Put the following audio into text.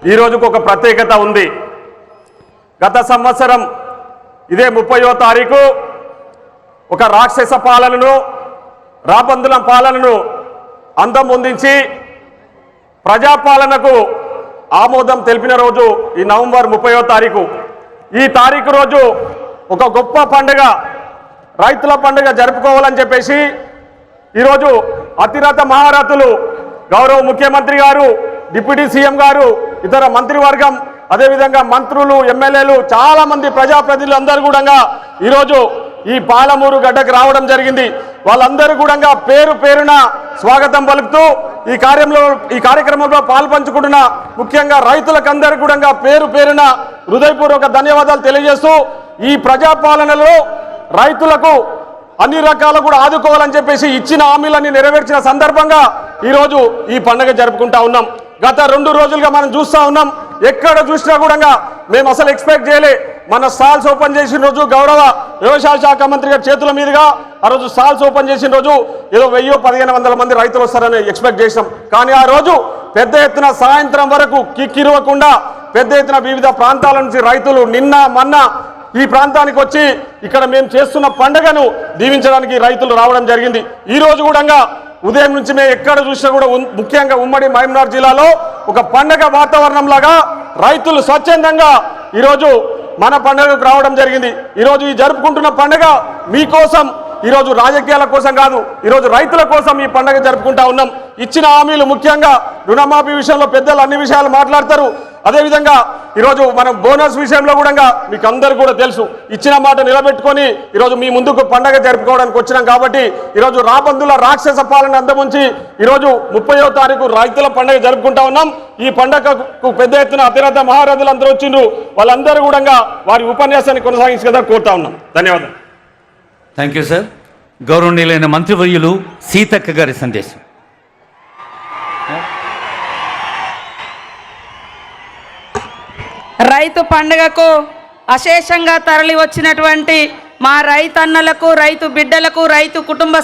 ఈ రోజుకు ఒక ప్రత్యేకత ఉంది. గత సంవత్సరం ఇదే 30వ తారీఖు ఒక రాక్షస పాలనను, రాబందుల పాలనను అంతమొందించి ప్రజాపాలనకు ఆమోదం తెలిపిన రోజు ఈ నవంబర్ 30వ తారీఖు. ఈ తారీఖు రోజు ఒక గొప్ప పండుగ, రైతుల పండుగ జరుపుకోవాలని చెప్పేసి ఈరోజు అతిరథ మహారథులు గౌరవ ముఖ్యమంత్రి గారు, డిప్యూటీ సీఎం గారు, ఇతర మంత్రివర్గం, అదేవిధంగా మంత్రులు, ఎమ్మెల్యేలు, చాలా మంది ప్రజాప్రతినిధులు అందరూ కూడా ఈరోజు ఈ పాలమూరు గడ్డకు రావడం జరిగింది. వాళ్ళందరూ కూడా పేరు పేరున స్వాగతం పలుకుతూ ఈ కార్యక్రమంలో పాల్పంచుకుంటున్న ముఖ్యంగా రైతులకందరూ కూడా పేరు పేరున హృదయపూర్వక ధన్యవాదాలు తెలియజేస్తూ ఈ ప్రజాపాలనలో రైతులకు అన్ని రకాలు కూడా ఆదుకోవాలని చెప్పేసి ఇచ్చిన హామీలన్నీ నెరవేర్చిన సందర్భంగా ఈరోజు ఈ పండుగ జరుపుకుంటా ఉన్నాం. గత 2 రోజులుగా మనం చూస్తూ ఉన్నాం. ఎక్కడ చూసినా కూడా మేము అసలు ఎక్స్పెక్ట్ చేయలే. మన స్టాల్స్ ఓపెన్ చేసిన రోజు గౌరవ వ్యవసాయ శాఖ మంత్రి గారి చేతుల మీదుగా ఆ రోజు స్టాల్స్ ఓపెన్ చేసిన రోజు ఏదో 1000-1500 మంది రైతులు వస్తారని ఎక్స్పెక్ట్ చేసినాం. కానీ ఆ రోజు పెద్ద ఎత్తున సాయంత్రం వరకు కిక్కిరవకుండా పెద్ద ఎత్తున వివిధ ప్రాంతాల నుంచి రైతులు నిన్న మొన్న ఈ ప్రాంతానికి వచ్చి ఇక్కడ మేము చేస్తున్న పండుగను దీవించడానికి రైతులు రావడం జరిగింది. ఈ రోజు కూడా ఉదయం నుంచి మేము ఎక్కడ చూసినా కూడా ముఖ్యంగా ఉమ్మడి మహబూబ్నగర్ జిల్లాలో ఒక పండుగ వాతావరణం లాగా రైతులు స్వచ్ఛందంగా ఈరోజు మన పండుగకు రావడం జరిగింది. ఈరోజు ఈ జరుపుకుంటున్న పండుగ మీకోసం, ఈరోజు రాజకీయాల కోసం కాదు, ఈరోజు రైతుల కోసం ఈ పండుగ జరుపుకుంటా ఉన్నాం. ఇచ్చిన హామీలు ముఖ్యంగా రుణమాఫీ విషయంలో పెద్దలు అన్ని విషయాలు మాట్లాడతారు. అదేవిధంగా ఈరోజు మనం బోనస్ విషయంలో కూడా మీకు అందరూ కూడా తెలుసు, ఇచ్చిన మాట నిలబెట్టుకొని ఈరోజు మీ ముందుకు పండుగ జరుపుకోవడానికి వచ్చినాం. కాబట్టి ఈరోజు రాబందుల రాక్షస పాలన అంతముంచి ఈరోజు 30వ తారీఖు రైతుల పండుగ జరుపుకుంటా ఉన్నాం. ఈ పండుగకు పెద్ద ఎత్తున అతిరథ మహారథులు అందరూ వచ్చిండ్రు. వాళ్ళందరూ కూడా వారి ఉపన్యాసాన్ని కొనసాగించగా కోరుతా ఉన్నాం. ధన్యవాదాలు. Thank you sir. గౌరవనీయులైన మంత్రివర్యులు సీతక్క గారి సందేశం. రైతు పండుగకు అశేషంగా తరలి వచ్చినటువంటి మా రైతన్నలకు, రైతు బిడ్డలకు, రైతు కుటుంబ